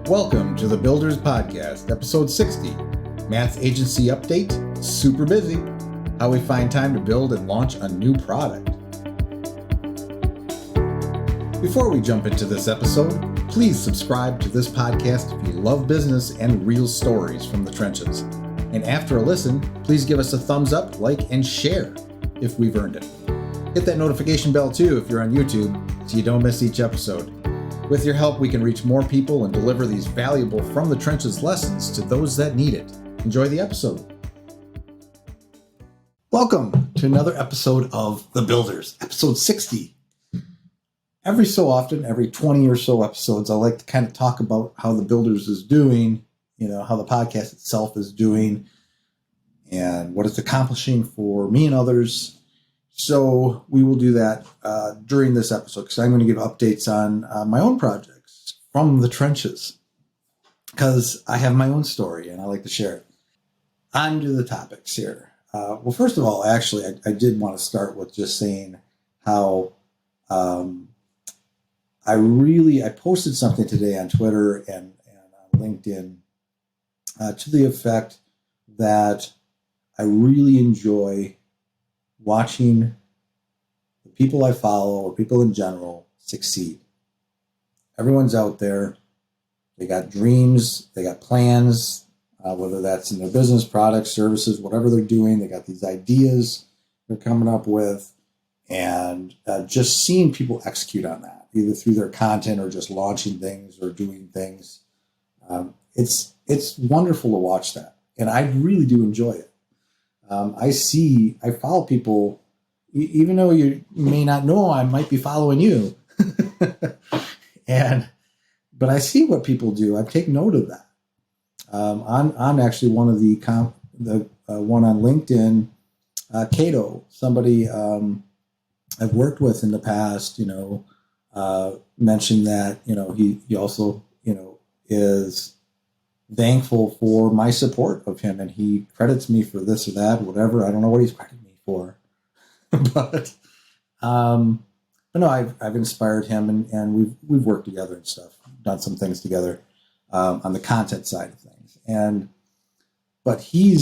Welcome to the Builders Podcast, episode 60. Matt's agency update, super busy. How we find time to build and launch a new product. Before we jump into this episode, please subscribe to this podcast if you love business and real stories from the trenches. And after a listen, please give us a thumbs up, like, and share if we've earned it. Hit that notification bell too if you're on YouTube so you don't miss each episode. With your help, we can reach more people and deliver these valuable From the Trenches lessons to those that need it. Enjoy the episode. Welcome to another episode of The Builders, episode 60. Every so often, every 20 or so episodes, I like to kind of talk about how The Builders is doing, how the podcast itself is doing, and what it's accomplishing for me and others. So we will do that during this episode because I'm going to give updates on my own projects from the trenches because I have my own story and I like to share it. On to the topics here. Well, first of all, actually, I did want to start with just saying how I posted something today on Twitter and on LinkedIn to the effect that I really enjoy watching the people I follow or people in general succeed. Everyone's out there. They got dreams. They got plans, whether that's in their business, products, services, whatever they're doing. They got these ideas they're coming up with. And just seeing people execute on that, either through their content or just launching things or doing things. It's wonderful to watch that. And I really do enjoy it. I follow people, even though you may not know, I might be following you. But I see what people do. I've taken note of that. I'm actually one of the one on LinkedIn, Cato, somebody I've worked with in the past, mentioned that, he also, is thankful for my support of him, and he credits me for this or that, whatever. I don't know what he's crediting me for, but no, I've inspired him, and we've worked together and stuff, done some things together on the content side of things, but he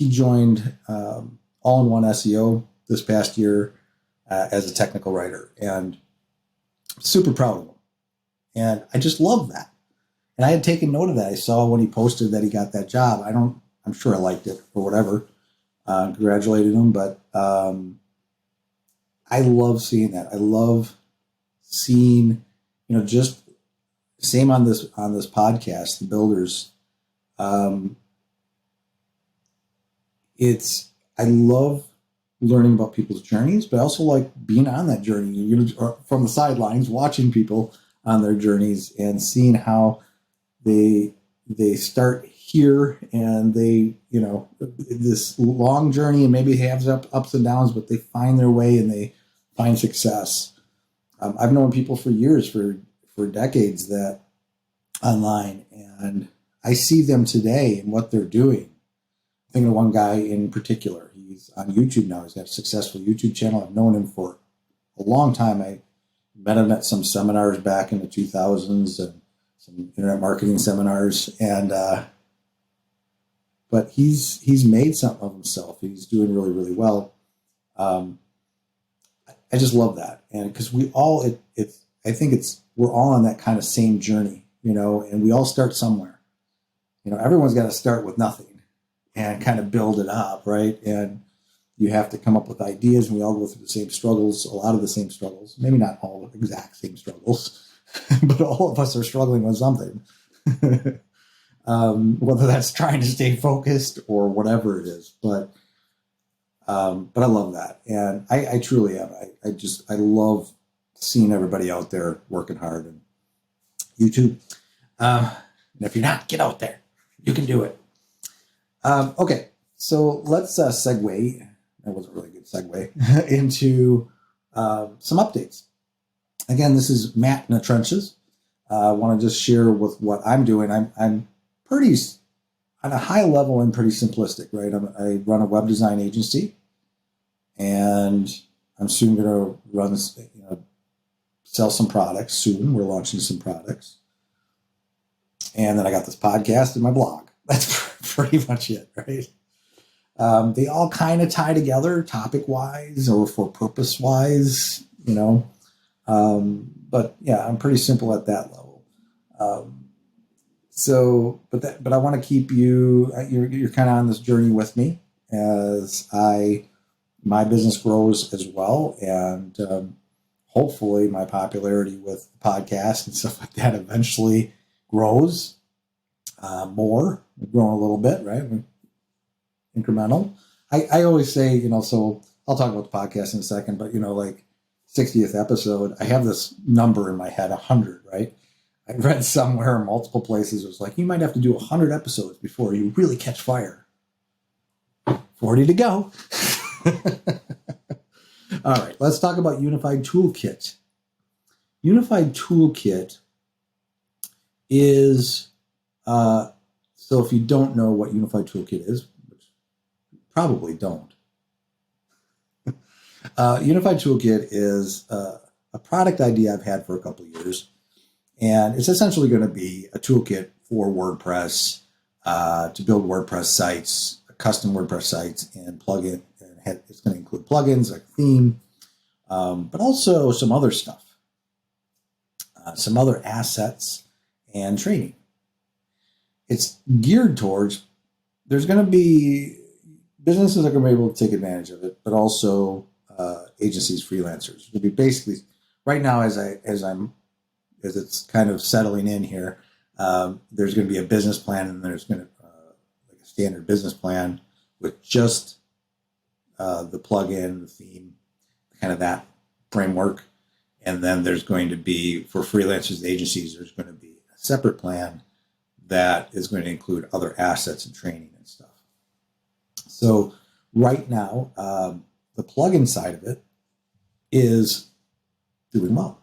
joined All-in-One SEO this past year as a technical writer, and I'm super proud of him, and I just love that. And I had taken note of that. I saw when he posted that he got that job. I'm sure I liked it or whatever. Congratulated him. But I love seeing that. I love seeing, just same on this podcast, The Builders. I love learning about people's journeys, but I also like being on that journey, from the sidelines, watching people on their journeys and seeing how they start here and they, this long journey, and maybe have ups and downs, but they find their way and they find success. I've known people for years, for decades, that online, and I see them today and what they're doing. I think of one guy in particular. He's on YouTube now. He's got a successful YouTube channel. I've known him for a long time. I met him at some seminars back in the 2000s and some internet marketing seminars, but he's made something of himself. He's doing really, really well. I just love that, and because we're all on that kind of same journey, and we all start somewhere. Everyone's got to start with nothing and kind of build it up, right? And you have to come up with ideas, and we all go through the same struggles, a lot of the same struggles, maybe not all the exact same struggles. But all of us are struggling with something, whether that's trying to stay focused or whatever it is. But I love that, and I truly am. I love seeing everybody out there working hard. And YouTube, and if you're not, get out there. You can do it. Okay, so let's segue. That wasn't really a good segue into some updates. Again, this is Matt in the trenches. I want to just share with what I'm doing. I'm pretty, on a high level, I'm pretty simplistic, right? I run a web design agency, and I'm soon going to sell some products soon. We're launching some products. And then I got this podcast and my blog. That's pretty much it, right? They all kind of tie together topic-wise or for purpose-wise, But yeah, I'm pretty simple at that level. But I want to keep you. You're kind of on this journey with me as my business grows as well, and hopefully my popularity with the podcast and stuff like that eventually grows more. We're growing a little bit, right? Incremental. I always say, so I'll talk about the podcast in a second, but like 60th episode, I have this number in my head, 100, right? I read somewhere in multiple places, it was like, you might have to do 100 episodes before you really catch fire. 40 to go. All right, let's talk about Unified Toolkit. Unified Toolkit is, so if you don't know what Unified Toolkit is, which you probably don't, Unified Toolkit is a product idea I've had for a couple of years, and it's essentially going to be a toolkit for WordPress to build WordPress sites, custom WordPress sites, and plugin. It's going to include plugins like theme, but also some other stuff, some other assets, and training. It's geared towards, there's going to be businesses that are going to be able to take advantage of it, but also agencies, freelancers. It'll be basically right now as it's kind of settling in here. There's going to be a business plan, and there's going to like a standard business plan with just the plugin, the theme, kind of that framework. And then there's going to be, for freelancers and agencies, there's going to be a separate plan that is going to include other assets and training and stuff. So right now, the plugin side of it is doing well.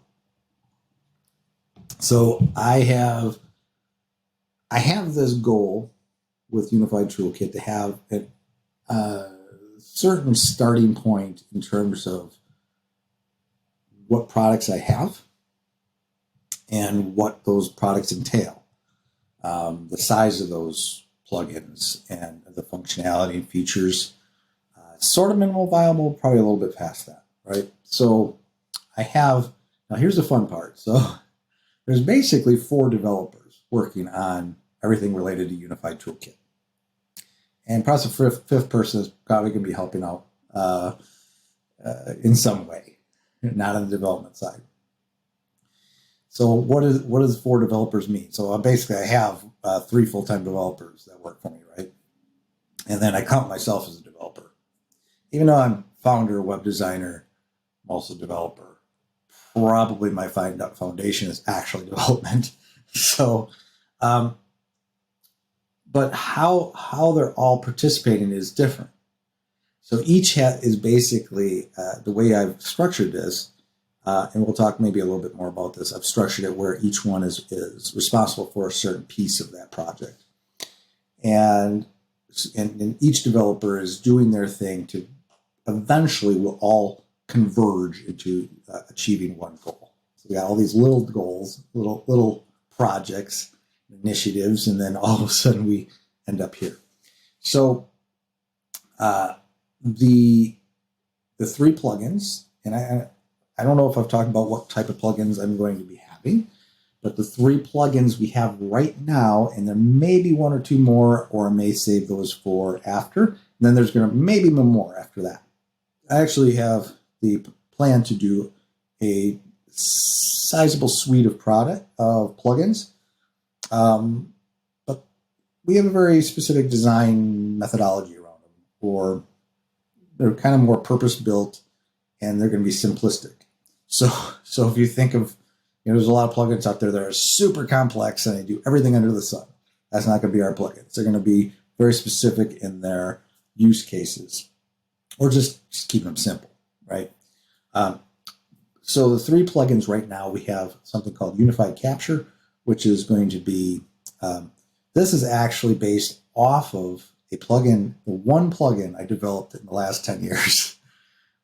So I have this goal with Unified Toolkit to have a certain starting point in terms of what products I have and what those products entail, the size of those plugins and the functionality and features. Sort of minimal viable, probably a little bit past that, right? So now here's the fun part. So there's basically 4 developers working on everything related to Unified Toolkit. And perhaps the fifth person is probably going to be helping out in some way, not on the development side. So what does 4 developers mean? So basically I have 3 full-time developers that work for me, right? And then I count myself as a developer. Even though I'm founder, web designer, I'm also developer. Probably my foundation is actually development. So, but how they're all participating is different. So each is basically the way I've structured this, and we'll talk maybe a little bit more about this. I've structured it where each one is responsible for a certain piece of that project, and each developer is doing their thing to eventually will all converge into achieving one goal. So we got all these little goals, little projects, initiatives, and then all of a sudden we end up here. So the 3 plugins, and I don't know if I've talked about what type of plugins I'm going to be having, but the 3 plugins we have right now, and there may be 1 or 2 more, or I may save those for after. And then there's going to maybe more after that. I actually have the plan to do a sizable suite of plugins, but we have a very specific design methodology around them, or they're kind of more purpose-built, and they're going to be simplistic. So if you think of, there's a lot of plugins out there that are super complex and they do everything under the sun. That's not going to be our plugins. They're going to be very specific in their use cases, or just keep them simple, right? So the 3 plugins right now, we have something called Unified Capture, which is going to be, this is actually based off of a plugin, the one plugin I developed in the last 10 years.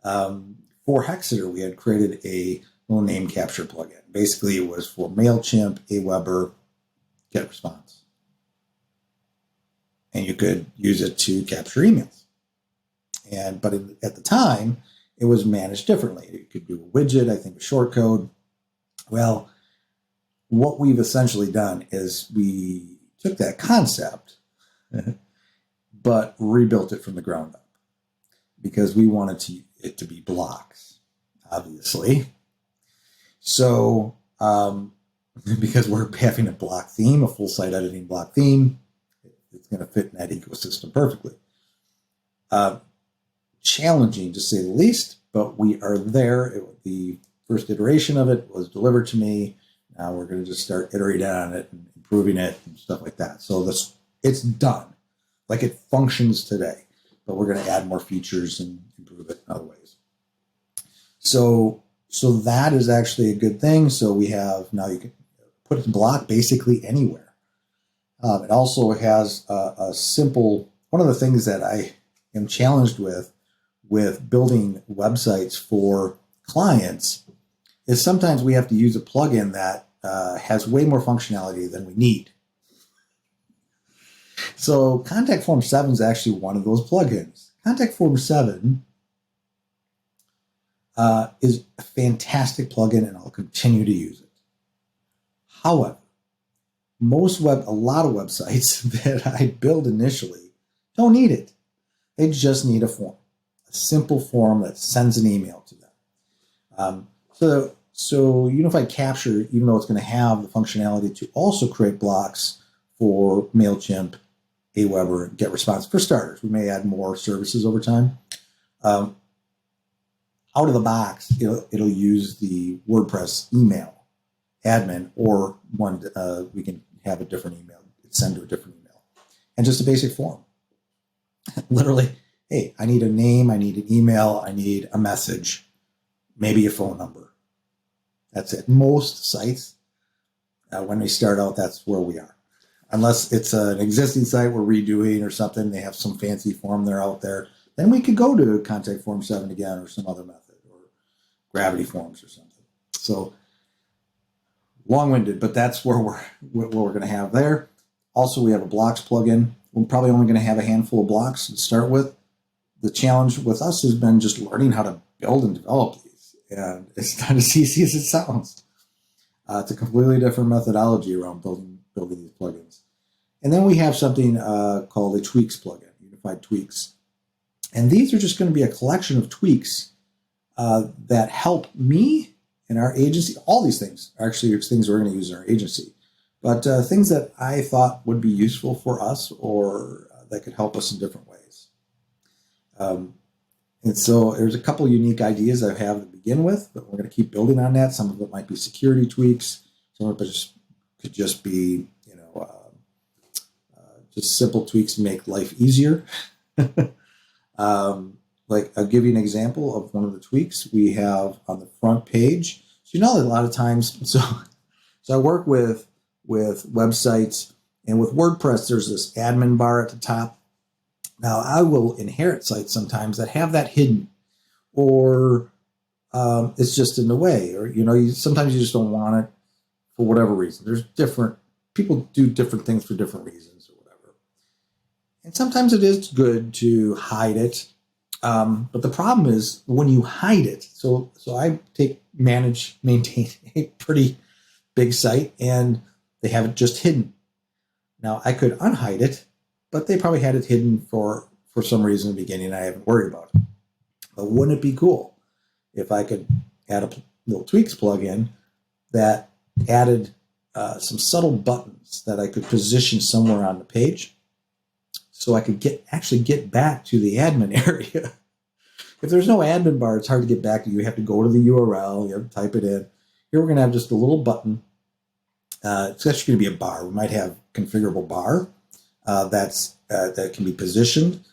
For Hexeter, we had created a little name capture plugin. Basically, it was for MailChimp, Aweber, get response. And you could use it to capture emails. But at the time, it was managed differently. You could do a widget, I think a shortcode. Well, what we've essentially done is we took that concept, but rebuilt it from the ground up because we wanted it to be blocks, obviously. So, because we're having a block theme, a full site editing block theme, it's going to fit in that ecosystem perfectly. Challenging to say the least, but we are there. The first iteration of it was delivered to me. Now we're going to just start iterating on it and improving it and stuff like that. So it's done. Like it functions today, but we're going to add more features and improve it in other ways. So that is actually a good thing. So we have, now you can put it in block basically anywhere. It also has a simple, one of the things that I am challenged with building websites for clients is sometimes we have to use a plugin that has way more functionality than we need. So Contact Form 7 is actually one of those plugins. Contact Form 7 is a fantastic plugin, and I'll continue to use it. However, a lot of websites that I build initially don't need it. They just need a form, a simple form that sends an email to them. So Unified Capture, even though it's going to have the functionality to also create blocks for MailChimp, Aweber, GetResponse, for starters, we may add more services over time. Out of the box, it'll use the WordPress email admin, or one we can have a different email, send to a different email, and just a basic form. Literally, hey, I need a name, I need an email, I need a message, maybe a phone number. That's it. Most sites, when we start out, that's where we are. Unless it's an existing site we're redoing or something, they have some fancy form there out there, then we could go to Contact Form 7 again, or some other method, or Gravity Forms or something. So long-winded, but that's what we're going to have there. Also, we have a blocks plugin. We're probably only going to have a handful of blocks to start with. The challenge with us has been just learning how to build and develop these. And it's not as easy as it sounds. It's a completely different methodology around building these plugins. And then we have something called a tweaks plugin, Unified Tweaks. And these are just going to be a collection of tweaks that help me in our agency. All these things are actually things we're going to use in our agency. But things that I thought would be useful for us, or that could help us in different ways. And so there's a couple unique ideas I have to begin with, but we're going to keep building on that. Some of it might be security tweaks. Some of it could just be, just simple tweaks to make life easier. Like, I'll give you an example of one of the tweaks we have on the front page. So, that a lot of times, so I work with websites, and with WordPress, there's this admin bar at the top. Now, I will inherit sites sometimes that have that hidden, or it's just in the way, or, sometimes you just don't want it for whatever reason. People do different things for different reasons or whatever. And sometimes it is good to hide it. But the problem is when you hide it. So I maintain a pretty big site, and they have it just hidden. Now, I could unhide it, but they probably had it hidden for some reason in the beginning. I haven't worried about it. But wouldn't it be cool if I could add a little tweaks plugin that added some subtle buttons that I could position somewhere on the page, so I could get back to the admin area. If there's no admin bar, it's hard to get back to. You have to go to the URL, you have to type it in. Here we're going to have just a little button. It's actually going to be a bar. We might have configurable bar that can be positioned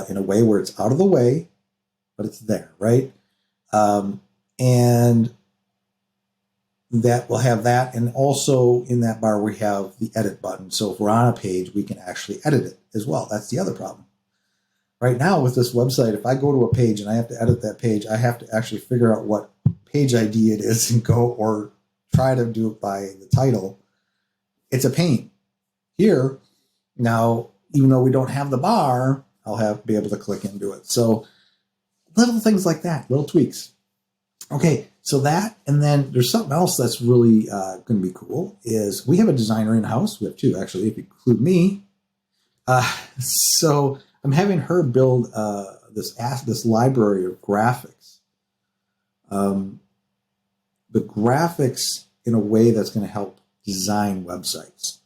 in a way where it's out of the way, but it's there, right? And that will have that. And also in that bar, we have the edit button. So if we're on a page, we can actually edit it as well. That's the other problem. Right now with this website, if I go to a page and I have to edit that page, I have to actually figure out what page ID it is and go, or try to do it by the title. It's a pain. Here, now, even though we don't have the bar, I'll be able to click into it. So little things like that, little tweaks. Okay, so that, and then there's something else that's really going to be cool is we have a designer in-house. We have two, actually, if you include me. So I'm having her build this library of graphics. The graphics in a way that's going to help design websites.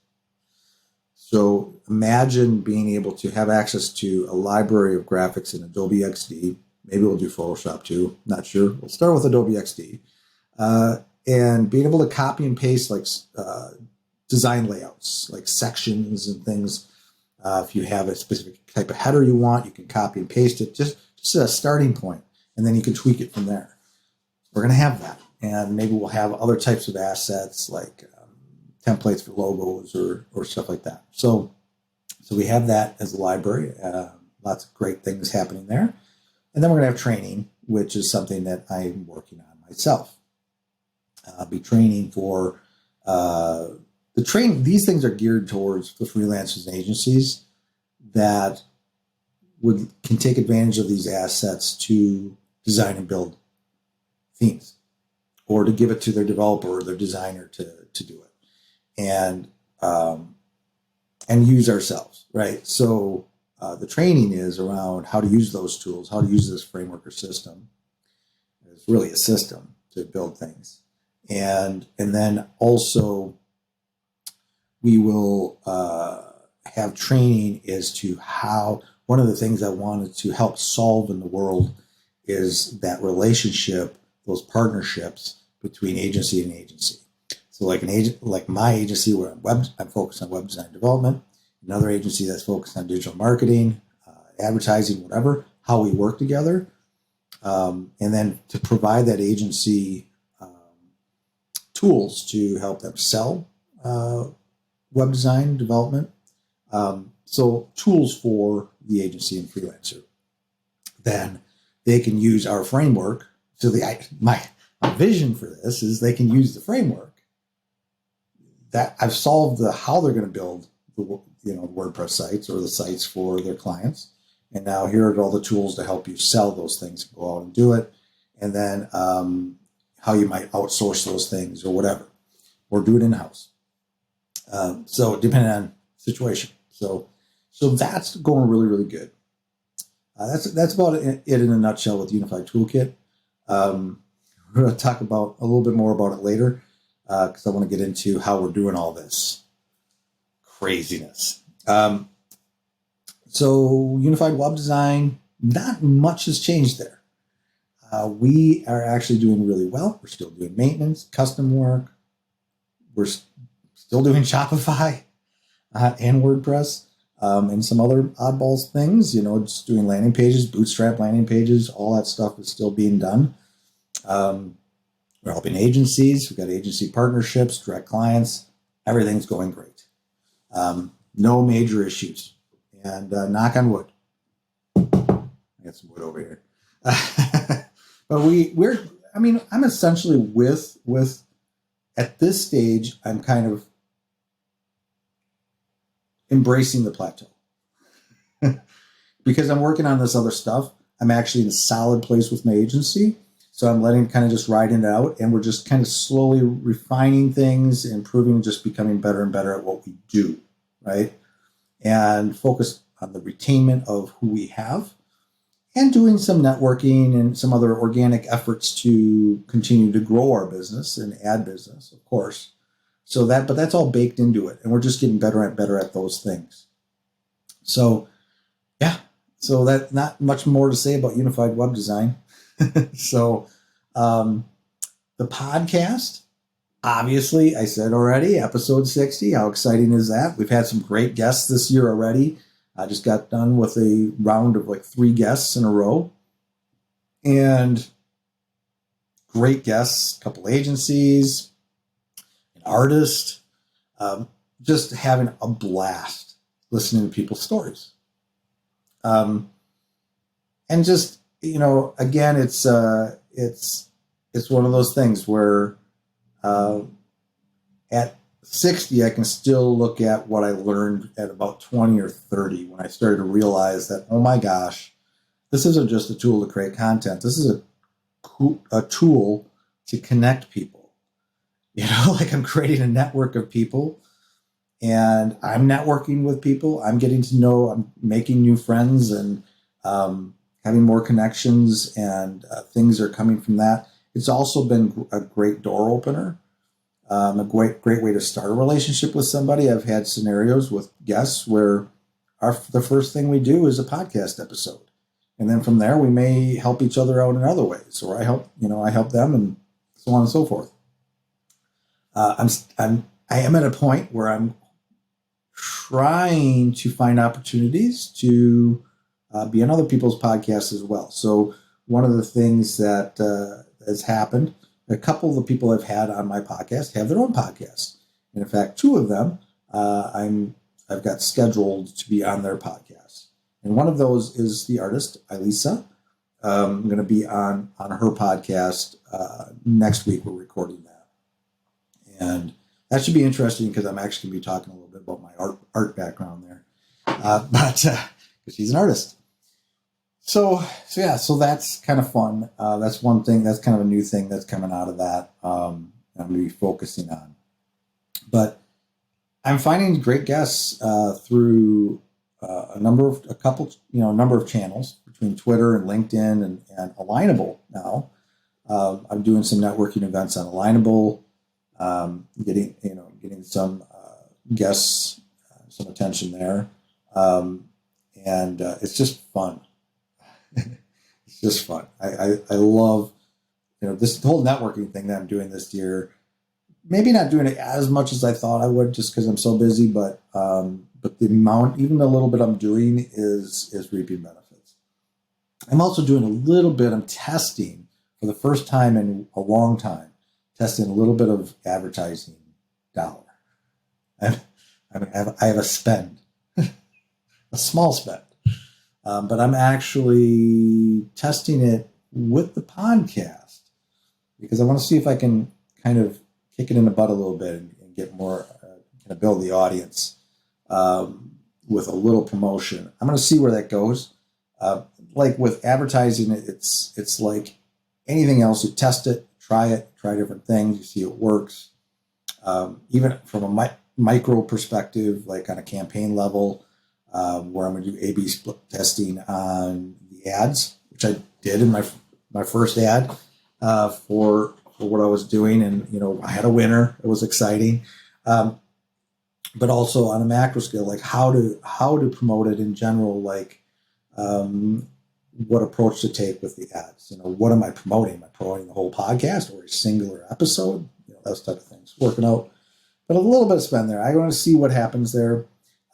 So imagine being able to have access to a library of graphics in Adobe XD. Maybe we'll do Photoshop too. Not sure. We'll start with Adobe XD. And being able to copy and paste like design layouts, like sections and things. If you have a specific type of header you want, you can copy and paste it, just a starting point, and then you can tweak it from there. We're going to have that. And maybe we'll have other types of assets like templates for logos or stuff like that. So we have that as a library. Lots of great things happening there. And then we're going to have training, which is something that I'm working on myself. I'll be training for the training. These things are geared towards the freelancers and agencies that can take advantage of these assets to design and build themes, or to give it to their developer or their designer to do it, and use ourselves, right? So the training is around how to use those tools, how to use this framework or system. It's really a system to build things. And then also we will have training as to how, one of the things I wanted to help solve in the world is that relationship, those partnerships between agency and agency. So like my agency where I'm focused on web design development, another agency that's focused on digital marketing, advertising, whatever, how we work together. And then to provide that agency tools to help them sell web design development. So tools for the agency and freelancer. Then they can use our framework. So my vision for this is they can use the framework that I've solved how they're going to build the WordPress sites or the sites for their clients. And now here are all the tools to help you sell those things, go out and do it. And then how you might outsource those things or whatever, or do it in-house. So depending on situation. So that's going really, really good. That's about it in a nutshell with Unified Toolkit. We're going to talk about a little bit more about it later because I want to get into how we're doing all this craziness. So Unified Web Design, not much has changed there. We are actually doing really well. We're still doing maintenance, custom work. We're still doing Shopify and WordPress and some other oddballs things, just doing landing pages, bootstrap landing pages, all that stuff is still being done. We're helping agencies. We've got agency partnerships, direct clients. Everything's going great. No major issues. And knock on wood. I got some wood over here. But I'm essentially with at this stage, I'm kind of embracing the plateau. Because I'm working on this other stuff. I'm actually in a solid place with my agency. So I'm letting kind of just riding it out, and we're just kind of slowly refining things, improving, just becoming better and better at what we do, right? And focus on the retainment of who we have, and doing some networking and some other organic efforts to continue to grow our business and add business, of course. But that's all baked into it, and we're just getting better and better at those things. So, yeah. So that's not much more to say about Unified Web Design. So, the podcast, obviously, I said already, episode 60. How exciting is that? We've had some great guests this year already. I just got done with a round of like 3 guests in a row. And great guests, a couple agencies, an artist, just having a blast listening to people's stories. And just, again, it's one of those things where at 60, I can still look at what I learned at about 20 or 30 when I started to realize that, oh my gosh, this isn't just a tool to create content. This is a tool to connect people. Like I'm creating a network of people, and I'm networking with people. I'm getting to know, I'm making new friends, and having more connections, and things are coming from that. It's also been a great door opener, a great way to start a relationship with somebody. I've had scenarios with guests where the first thing we do is a podcast episode. And then from there, we may help each other out in other ways, or I help them, and so on and so forth. I am at a point where I'm trying to find opportunities to be on other people's podcasts as well. So one of the things that has happened, a couple of the people I've had on my podcast have their own podcasts. And in fact, two of them I've got scheduled to be on their podcast. And one of those is the artist, Elisa. I'm going to be on her podcast next week. We're recording that. And that should be interesting because I'm actually going to be talking a little bit about my art background there. But she's an artist. So that's kind of fun. That's one thing. That's kind of a new thing that's coming out of that. I'm going to be focusing on. But I'm finding great guests through a number of channels between Twitter and LinkedIn and Alignable now. I'm doing some networking events on Alignable, getting some guests, some attention there, and it's just fun. It's just fun. I love this whole networking thing that I'm doing this year. Maybe not doing it as much as I thought I would, just because I'm so busy. But the amount, even the little bit I'm doing, is reaping benefits. I'm also doing a little bit. I'm testing for the first time in a long time, testing a little bit of advertising dollar. I have a spend, a small spend, but I'm actually testing it with the podcast because I want to see if I can kind of kick it in the butt a little bit and get more, kind of build the audience with a little promotion. I'm going to see where that goes. Like with advertising, it's like anything else. You test it, try different things. You see it works. Even from a micro perspective, like on a campaign level, where I'm going to do A/B split testing on the ads, which I did in my first ad for what I was doing, and I had a winner. It was exciting, but also on a macro scale, like how to promote it in general, like what approach to take with the ads. What am I promoting? Am I promoting the whole podcast or a singular episode? Those type of things. Working out, but a little bit of spend there. I want to see what happens there.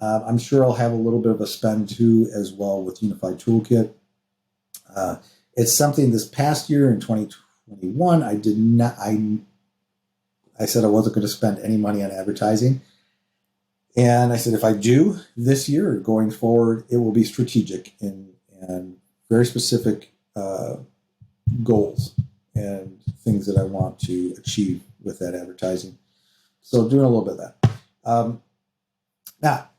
I'm sure I'll have a little bit of a spend too as well with Unified Toolkit. It's something this past year in 2021, I did not. I said I wasn't going to spend any money on advertising, and I said if I do this year going forward, it will be strategic and very specific goals and things that I want to achieve with that advertising. So doing a little bit of that. Now,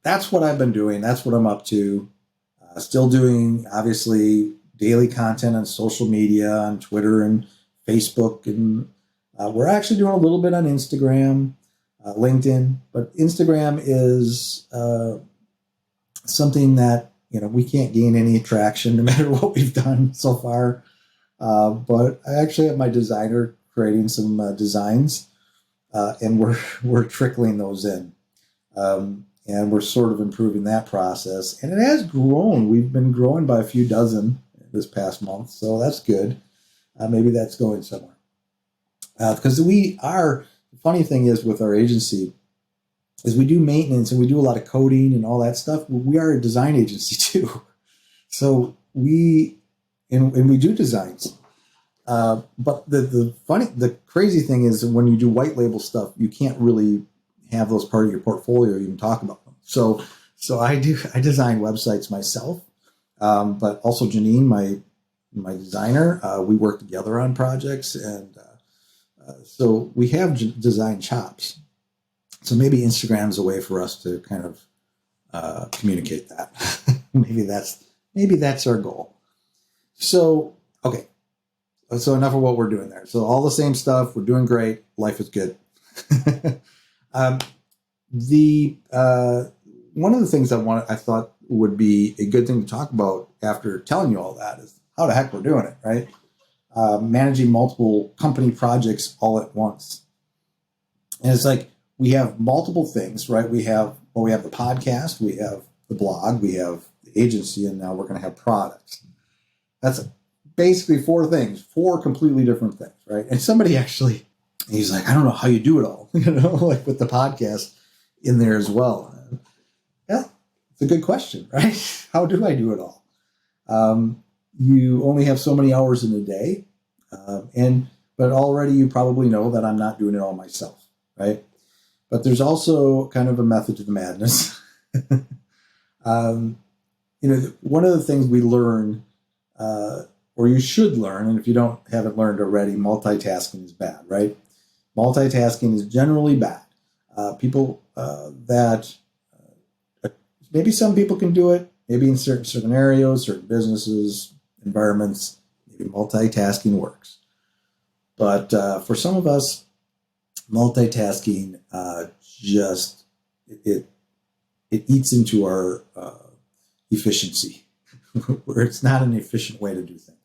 that's what I've been doing. That's what I'm up to. Still doing, obviously, daily content on social media, on Twitter and Facebook. And we're actually doing a little bit on Instagram, LinkedIn. But Instagram is something that, we can't gain any traction no matter what we've done so far. But I actually have my designer creating some designs, and we're trickling those in. And we're sort of improving that process. And it has grown. We've been growing by a few dozen this past month. So that's good. Maybe that's going somewhere. Because the funny thing is with our agency is we do maintenance and we do a lot of coding and all that stuff. We are a design agency too. So we do designs. But the crazy thing is when you do white label stuff, you can't really have those part of your portfolio, you can talk about them. So I design websites myself, but also Janine, my designer, we work together on projects, and So we have design chops. So maybe Instagram is a way for us to kind of communicate that. maybe that's our goal. So, okay. So enough of what we're doing there. So all the same stuff. We're doing great. Life is good. The one of the things I thought would be a good thing to talk about after telling you all that is how the heck we're doing it, right? Managing multiple company projects all at once. And it's like we have multiple things, right? We have the podcast, we have the blog, we have the agency, and now we're going to have products. That's basically four completely different things, right? And somebody actually, he's like, I don't know how you do it all, like with the podcast in there as well. Yeah, it's a good question, right? How do I do it all? You only have so many hours in a day, but already you probably know that I'm not doing it all myself, right? But there's also kind of a method to the madness. One of the things we learn, or you should learn, and if you haven't learned already, multitasking is bad, right? Multitasking is generally bad. People that maybe some people can do it, maybe in certain areas, certain businesses, environments, maybe multitasking works. But for some of us, multitasking it eats into our efficiency, where it's not an efficient way to do things.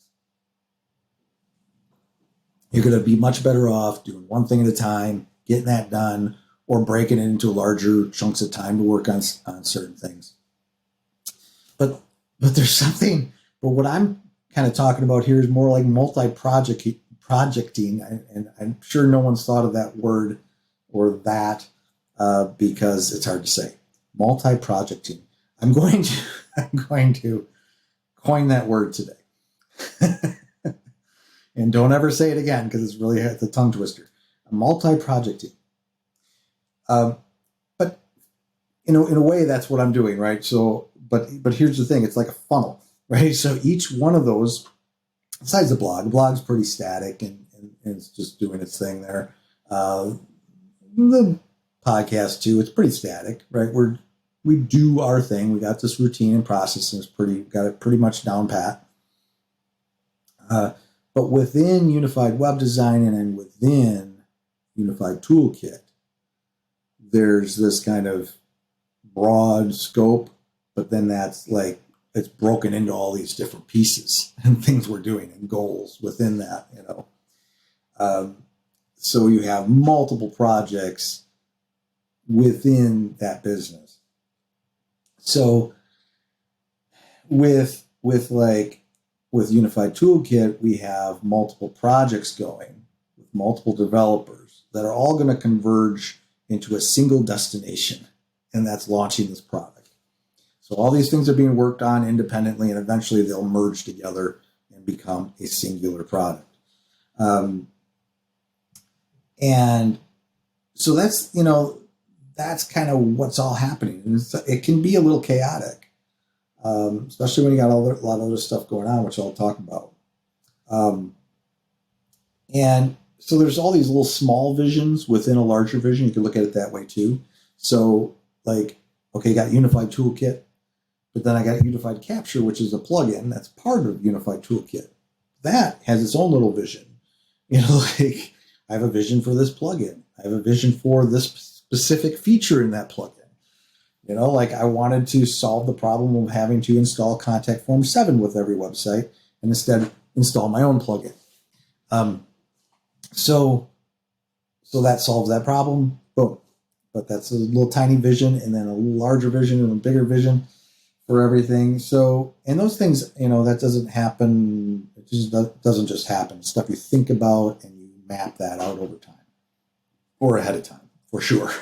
You're going to be much better off doing one thing at a time, getting that done, or breaking it into larger chunks of time to work on certain things. But there's something. But what I'm kind of talking about here is more like multi-projecting, and I'm sure no one's thought of that word or that because it's hard to say. Multi-projecting. I'm going to coin that word today. And don't ever say it again because it's a tongue twister. A multi-projecting. But in a way, that's what I'm doing, right? So, but here's the thing: it's like a funnel, right? So each one of those, besides the blog's pretty static and it's just doing its thing there. The podcast too, it's pretty static, right? We do our thing. We got this routine and process, and got it pretty much down pat. But within Unified Web Design and within Unified Toolkit, there's this kind of broad scope, but then that's like it's broken into all these different pieces and things we're doing and goals within that, So you have multiple projects within that business. So with Unified Toolkit, we have multiple projects going with multiple developers that are all going to converge into a single destination, and that's launching this product. So all these things are being worked on independently, and eventually they'll merge together and become a singular product. And so that's kind of what's all happening. And it can be a little chaotic, especially when you got a lot of other stuff going on, which I'll talk about. And so there's all these little small visions within a larger vision. You can look at it that way too. So like, okay, you got Unified Toolkit, but then I got Unified Capture, which is a plugin that's part of Unified Toolkit. That has its own little vision. Like I have a vision for this plugin. I have a vision for this specific feature in that plugin. Like I wanted to solve the problem of having to install Contact Form 7 with every website and instead install my own plugin. So that solves that problem. Boom. But that's a little tiny vision and then a larger vision and a bigger vision for everything. So, and those things, that doesn't happen. It just doesn't just happen. It's stuff you think about and you map that out over time or ahead of time for sure.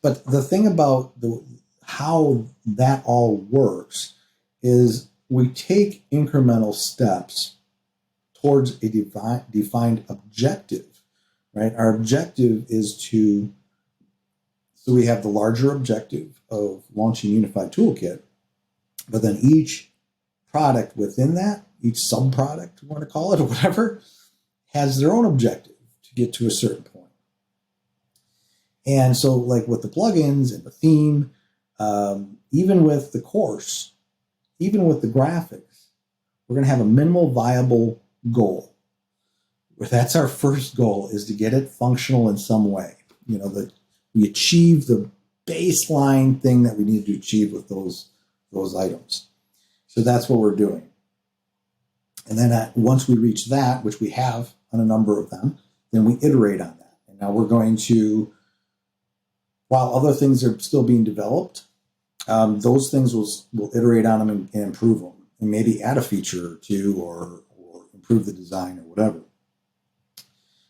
But the thing about how that all works is we take incremental steps towards a defined objective, right? Our objective is so we have the larger objective of launching Unified Toolkit, but then each product within that, each sub-product, you want to call it or whatever, has their own objective. to get to a certain point. And so like with the plugins and the theme, even with the course, even with the graphics, we're going to have a minimal viable goal. That's our first goal, is to get it functional in some way. That we achieve the baseline thing that we need to achieve with those items. So that's what we're doing. And then once we reach that, which we have on a number of them, then we iterate on that. And now we're going to, while other things are still being developed, those things we'll iterate on them and improve them, and maybe add a feature or two, or improve the design or whatever.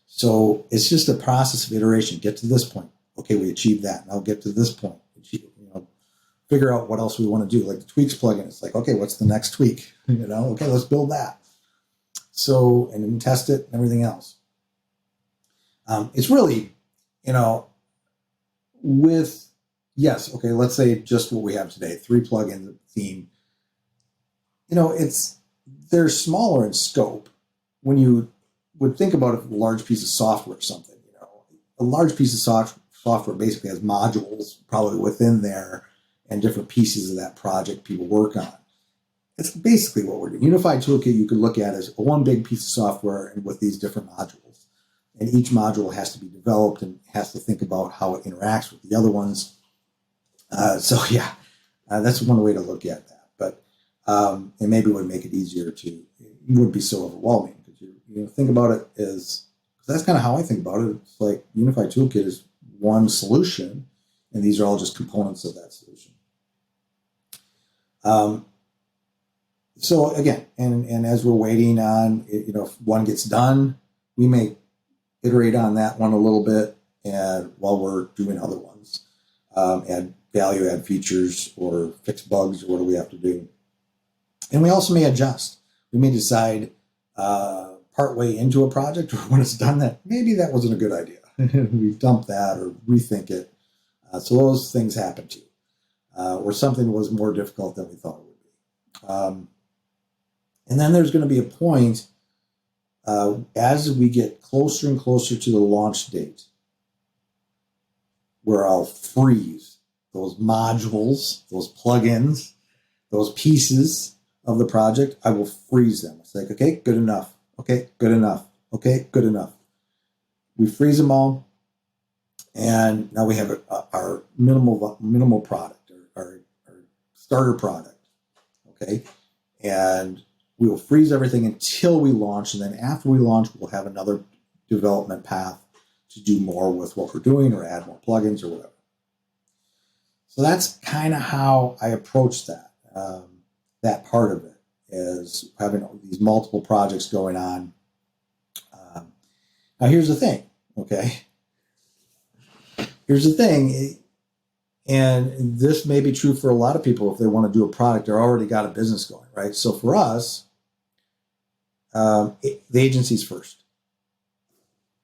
So it's just a process of iteration. Get to this point. Okay, we achieved that. Now get to this point. Figure out what else we want to do. Like the tweaks plugin, it's like, okay, what's the next tweak? Okay, let's build that. So, and then test it and everything else. It's really, let's say just what we have today, 3 plugins, a theme. They're smaller in scope. When you would think about a large piece of software or something, a large piece of software basically has modules probably within there and different pieces of that project people work on. It's basically what we're doing. Unified Toolkit you could look at as one big piece of software and with these different modules. And each module has to be developed and has to think about how it interacts with the other ones. That's one way to look at that. But and maybe it would make it easier it wouldn't be so overwhelming. Because you think about it as, that's kind of how I think about it. It's like Unified Toolkit is one solution, and these are all just components of that solution. So again, and as we're waiting on, if one gets done, we may iterate on that one a little bit, and while we're doing other ones, add value, add features, or fix bugs, or what do we have to do. And we also may adjust. We may decide partway into a project or when it's done that maybe that wasn't a good idea. We dump that or rethink it. So those things happen too. Or something was more difficult than we thought it would be. And then there's going to be a point as we get closer and closer to the launch date where I'll freeze those modules, those plugins, those pieces of the project. I will freeze them. It's like, okay, good enough. Okay, good enough. Okay, good enough. We freeze them all, and now we have our minimal product, our starter product. Okay, and we will freeze everything until we launch, and then after we launch, we'll have another development path to do more with what we're doing or add more plugins or whatever. So that's kind of how I approach that. That part of it is having these multiple projects going on. Now, here's the thing, okay? Here's the thing, and this may be true for a lot of people if they want to do a product, they're already got a business going, right? So for us, the agency's first.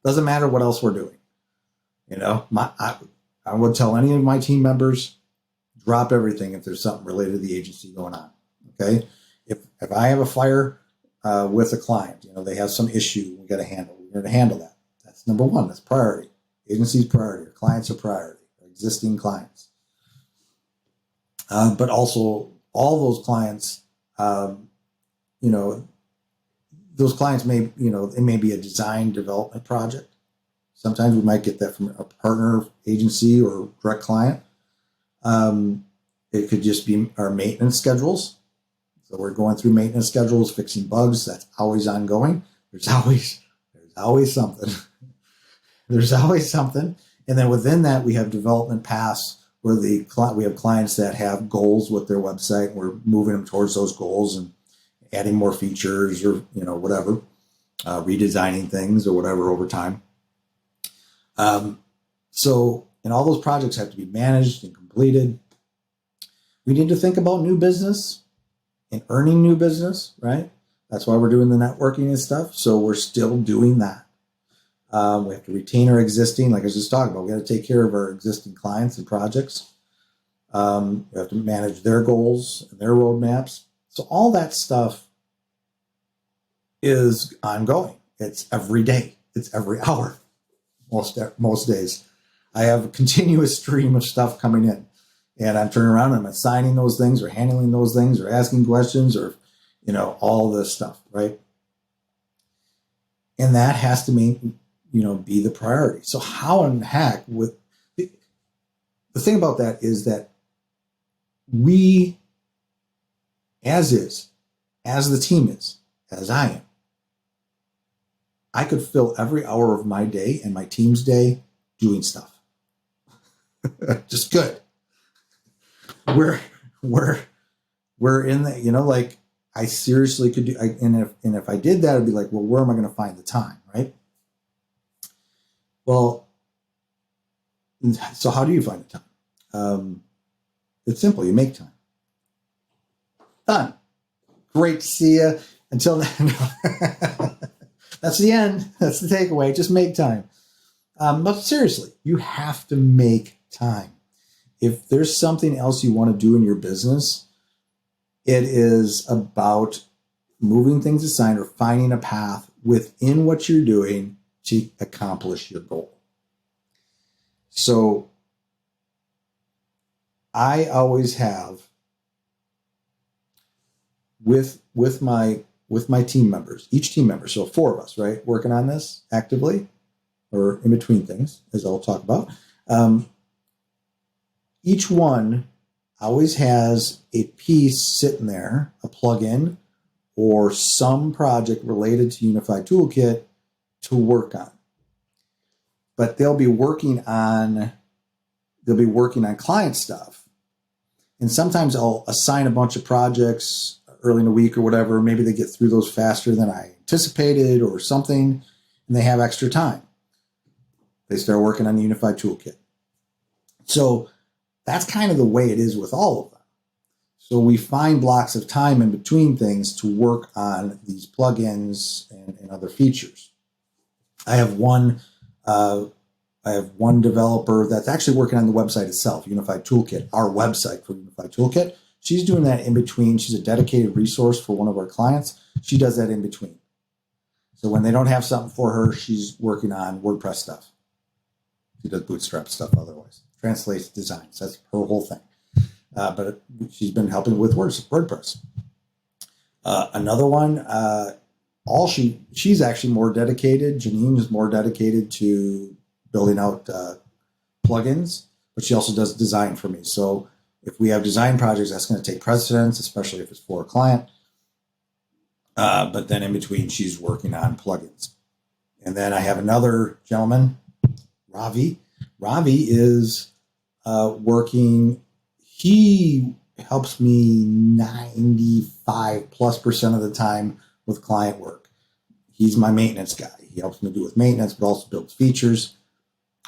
Doesn't matter what else we're doing. I would tell any of my team members, drop everything if there's something related to the agency going on. Okay, if I have a fire with a client, they have some issue we got to handle. We're going to handle that. That's number one. That's priority. Agency's priority. Our clients are priority. Our existing clients, but also all those clients. Those clients may, it may be a design development project. Sometimes we might get that from a partner agency or direct client. It could just be our maintenance schedules. So we're going through maintenance schedules, fixing bugs. That's always ongoing. There's always something. There's always something. And then within that, we have development paths where we have clients that have goals with their website. We're moving them towards those goals and adding more features or, whatever, redesigning things or whatever over time. And all those projects have to be managed and completed. We need to think about new business and earning new business, right? That's why we're doing the networking and stuff. So we're still doing that. We have to retain our existing, like I was just talking about, we got to take care of our existing clients and projects. We have to manage their goals and their roadmaps. So all that stuff is ongoing. It's every day. It's every hour. most days. I have a continuous stream of stuff coming in, and I'm turning around and I'm assigning those things or handling those things or asking questions or, all this stuff, right? And that has to be the priority. So how in heck the thing about that is that we, as the team is, as I am, I could fill every hour of my day and my team's day doing stuff. Just good. We're in the, I seriously could do, and if I did that, it'd be like, well, where am I going to find the time, right? Well, so how do you find the time? It's simple. You make time. Done. Great to see you. Until then, that's the end. That's the takeaway. Just make time. But seriously, you have to make time. If there's something else you want to do in your business, it is about moving things aside or finding a path within what you're doing to accomplish your goal. So I always have with my team members, each team member, so 4 of us, right, working on this actively or in between things, as I'll talk about. Each one always has a piece sitting there, a plugin, or some project related to Unified Toolkit to work on. But they'll be working on client stuff. And sometimes I'll assign a bunch of projects early in the week or whatever. Maybe they get through those faster than I anticipated or something, and they have extra time. They start working on the Unified Toolkit. So that's kind of the way it is with all of them. So we find blocks of time in between things to work on these plugins and other features. I have one developer that's actually working on the website itself, Unified Toolkit, our website for Unified Toolkit. She's doing that in between. She's a dedicated resource for one of our clients. She does that in between. So when they don't have something for her, she's working on WordPress stuff. She does bootstrap stuff otherwise. Translates designs. That's her whole thing. But she's been helping with WordPress. Another one, she's actually more dedicated. Janine is more dedicated to building out plugins, but she also does design for me. So if we have design projects, that's going to take precedence, especially if it's for a client. But then in between, she's working on plugins. And then I have another gentleman, Ravi. Ravi is working. He helps me 95+% of the time with client work. He's my maintenance guy. He helps me do with maintenance, but also builds features.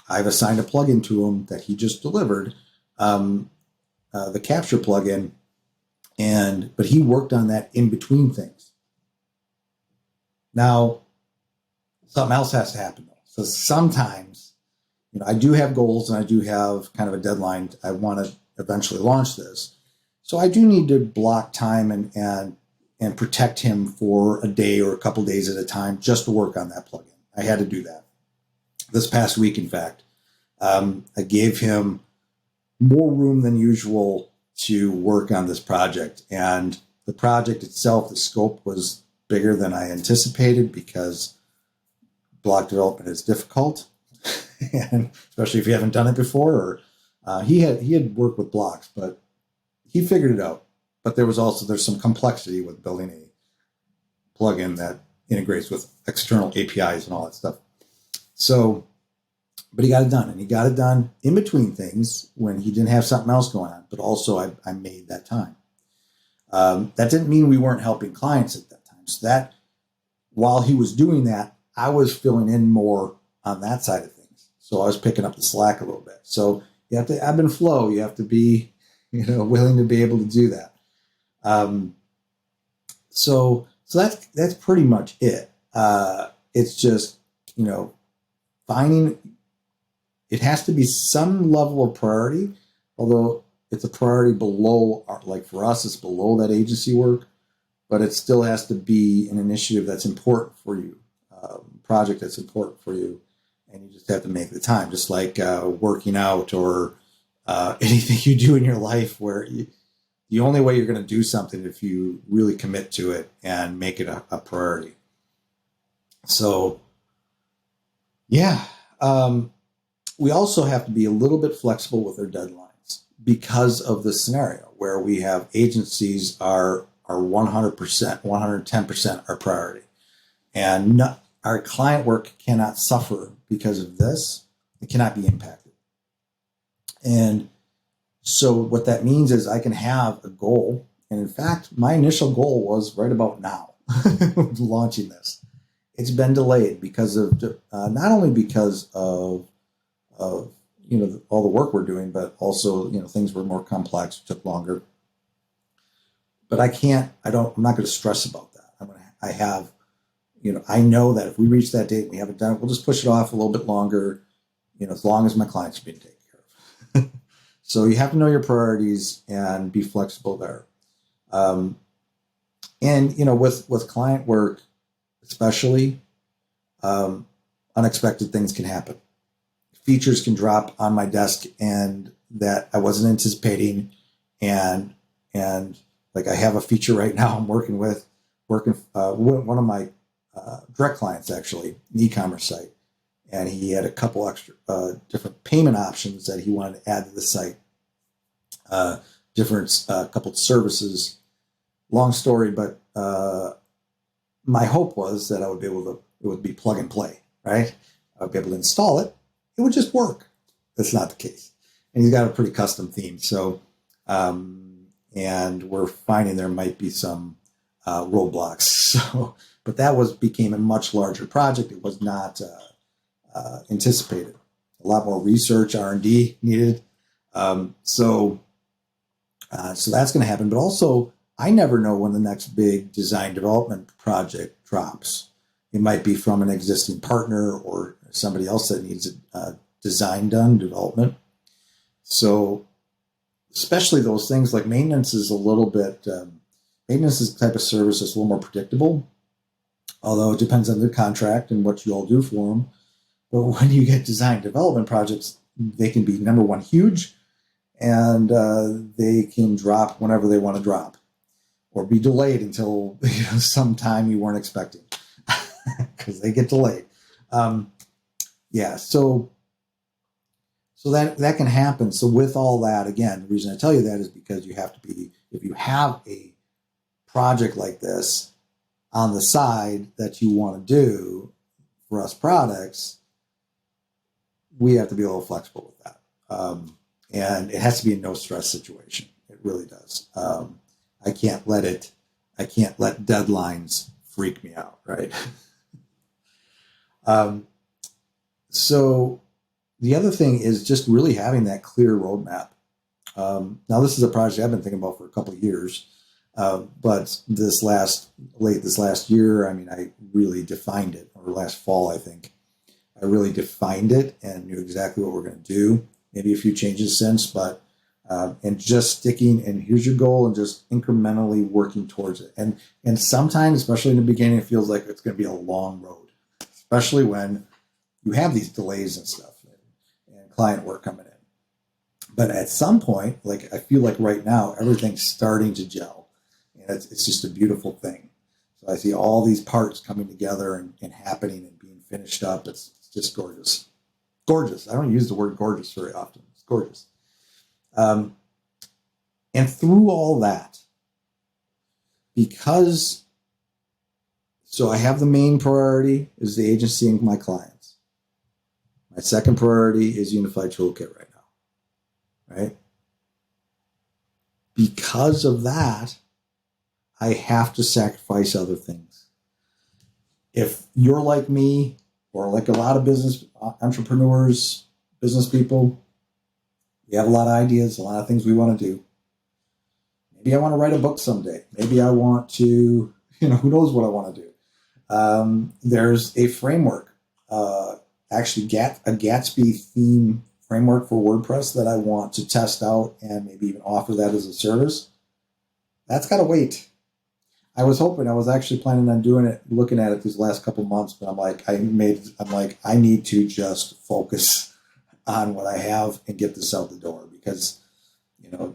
I've assigned a plugin to him that he just delivered, the capture plugin, but he worked on that in between things. Now, something else has to happen though. So sometimes, I do have goals and I do have kind of a deadline. I want to eventually launch this. So I do need to block time and protect him for a day or a couple days at a time just to work on that plugin. I had to do that. This past week, in fact, I gave him more room than usual to work on this project. And the project itself, the scope was bigger than I anticipated because block development is difficult. And especially if you haven't done it before, or he had worked with blocks, but he figured it out. But there's some complexity with building a plugin that integrates with external APIs and all that stuff. So, but he got it done, and he got it done in between things when he didn't have something else going on. But also, I made that time. That didn't mean we weren't helping clients at that time. So that while he was doing that, I was filling in more on that side of things. So I was picking up the slack a little bit. So you have to ebb and flow. You have to be, willing to be able to do that. So that's pretty much it. It's just, finding, it has to be some level of priority, although it's a priority below, like for us, it's below that agency work, but it still has to be an initiative that's important for you, project that's important for you. and you just have to make the time, just like working out or anything you do in your life, where the only way you're going to do something if you really commit to it and make it a priority. So, yeah. We also have to be a little bit flexible with our deadlines because of the scenario where we have agencies are 100%, 110% our priority. And our client work cannot suffer because of this. It cannot be impacted. And so what that means is I can have a goal. And in fact, my initial goal was right about now, launching this. It's been delayed because of not only because of all the work we're doing, but also things were more complex, took longer. But I'm not going to stress about that. I know that if we reach that date and we haven't done it, we'll just push it off a little bit longer, as long as my clients are being taken care of. So you have to know your priorities and be flexible there. And with client work, especially, unexpected things can happen. Features can drop on my desk and that I wasn't anticipating. And like I have a feature right now I'm working one of my direct clients, actually, an e-commerce site. And he had a couple extra different payment options that he wanted to add to the site. Couple services. Long story, but my hope was that it would be plug and play, right? I would be able to install it. It would just work. That's not the case. And he's got a pretty custom theme. So, and we're finding there might be some roadblocks. So, but that became a much larger project. It was not anticipated. A lot more research, R&D needed. So that's going to happen. But also, I never know when the next big design development project drops. It might be from an existing partner or somebody else that needs a design done, development. So especially those things like maintenance is a little bit, maintenance is the type of service that's a little more predictable, although it depends on the contract and what you all do for them. But when you get design development projects, they can be, number one, huge, and they can drop whenever they want to drop or be delayed until some time you weren't expecting because they get delayed. So that can happen. So with all that, again, the reason I tell you that is because you have to be, if you have a project like this on the side that you want to do for us products, we have to be a little flexible with that. And it has to be a no stress situation. It really does. I can't let deadlines freak me out, right? So the other thing is just really having that clear roadmap. Now, this is a project I've been thinking about for a couple of years, but this last year, I really defined it, or last fall, I think. I really defined it and knew exactly what we're going to do. Maybe a few changes since, but and just sticking, and here's your goal, and just incrementally working towards it. And sometimes, especially in the beginning, it feels like it's going to be a long road, especially when you have these delays and stuff and client work coming in. But at some point, like I feel like right now, everything's starting to gel. And it's just a beautiful thing. So I see all these parts coming together and happening and being finished up. It's just gorgeous. Gorgeous. I don't use the word gorgeous very often. It's gorgeous. And through all that, so I have the main priority is the agency and my clients. My second priority is Unified Toolkit right now, right? Because of that, I have to sacrifice other things. If you're like me, or like a lot of business entrepreneurs, business people, we have a lot of ideas, a lot of things we want to do. Maybe I want to write a book someday. Maybe I want to, who knows what I want to do. There's a framework, actually a Gatsby theme framework for WordPress that I want to test out and maybe even offer that as a service. That's got to wait. I was hoping, I was actually planning on doing it, looking at it these last couple months, but I'm like, I need to just focus on what I have and get this out the door because,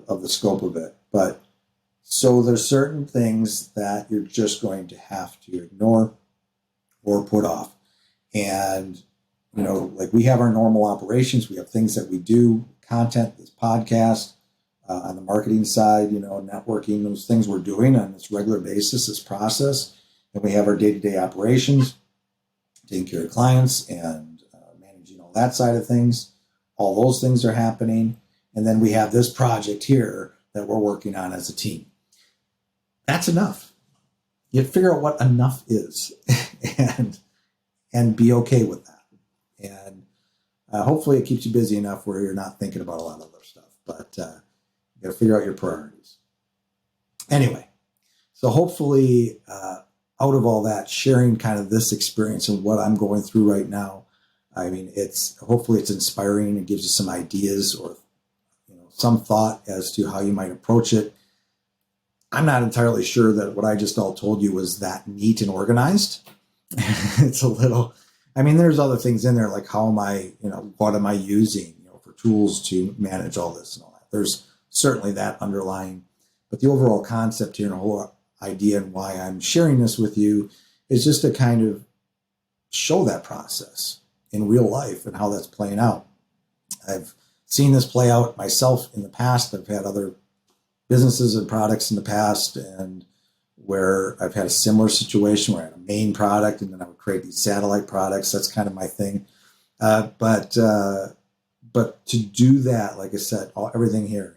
of the scope of it. But so there's certain things that you're just going to have to ignore or put off. And, like we have our normal operations, we have things that we do, content, this podcast, on the marketing side, networking, those things we're doing on this regular basis, this process. And we have our day-to-day operations, taking care of clients and managing all that side of things. All those things are happening. And then we have this project here that we're working on as a team. That's enough. You figure out what enough is and be okay with that. And hopefully it keeps you busy enough where you're not thinking about a lot of other stuff. But you got to figure out your priorities. Anyway, so hopefully out of all that, sharing kind of this experience and what I'm going through right now, I mean, hopefully it's inspiring. It gives you some ideas or some thought as to how you might approach it. I'm not entirely sure that what I just all told you was that neat and organized. It's a little, there's other things in there, like how am I, what am I using, for tools to manage all this and all that. There's certainly that underlying, but the overall concept here and the whole idea and why I'm sharing this with you is just to kind of show that process in real life and how that's playing out. I've seen this play out myself in the past. I've had other businesses and products in the past, and where I've had a similar situation where I had a main product and then I would create these satellite products. That's kind of my thing. But to do that, like I said, everything here,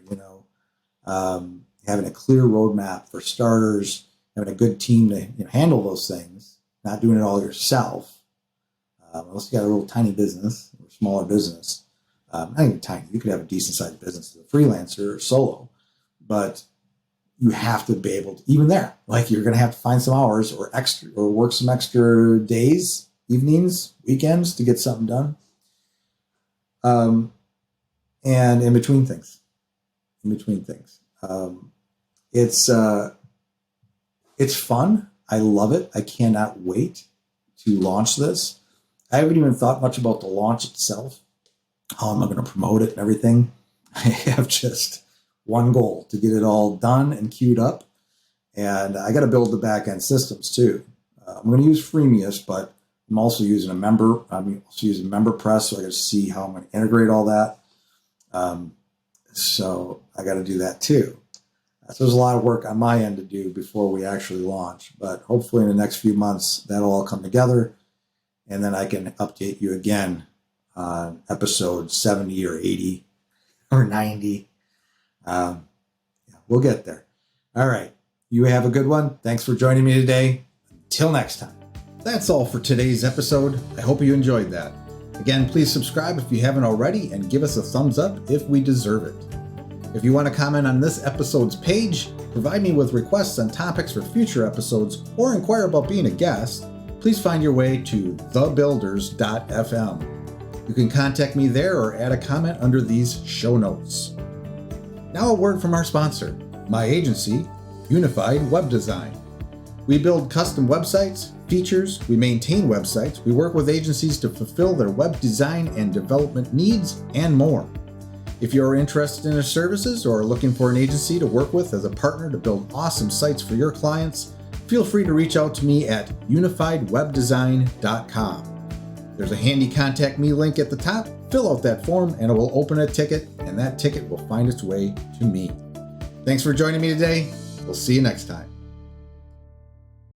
having a clear roadmap for starters, having a good team to handle those things, not doing it all yourself. Unless you got a little tiny business or smaller business, not even tiny. You could have a decent sized business as a freelancer or solo, but you have to be able to, even there, like you're going to have to find some hours or work some extra days, evenings, weekends to get something done. And in between things, it's fun. I love it. I cannot wait to launch this. I haven't even thought much about the launch itself. How am I going to promote it and everything? I have just one goal, to get it all done and queued up. And I got to build the back end systems too. I'm going to use Freemius, but I'm also using MemberPress. So I got to see how I'm going to integrate all that. So I got to do that too. So there's a lot of work on my end to do before we actually launch, but hopefully in the next few months, that'll all come together. And then I can update you again on episode 70 or 80 or 90. We'll get there. All right. You have a good one. Thanks for joining me today. Until next time. That's all for today's episode. I hope you enjoyed that. Again, please subscribe if you haven't already and give us a thumbs up if we deserve it. If you want to comment on this episode's page, provide me with requests on topics for future episodes, or inquire about being a guest, please find your way to thebuilders.fm. You can contact me there or add a comment under these show notes. Now a word from our sponsor, my agency, Unified Web Design. We build custom websites, features, we maintain websites, we work with agencies to fulfill their web design and development needs, and more. If you're interested in our services or are looking for an agency to work with as a partner to build awesome sites for your clients, feel free to reach out to me at unifiedwebdesign.com. There's a handy contact me link at the top. Fill out that form and it will open a ticket, and that ticket will find its way to me. Thanks for joining me today. We'll see you next time.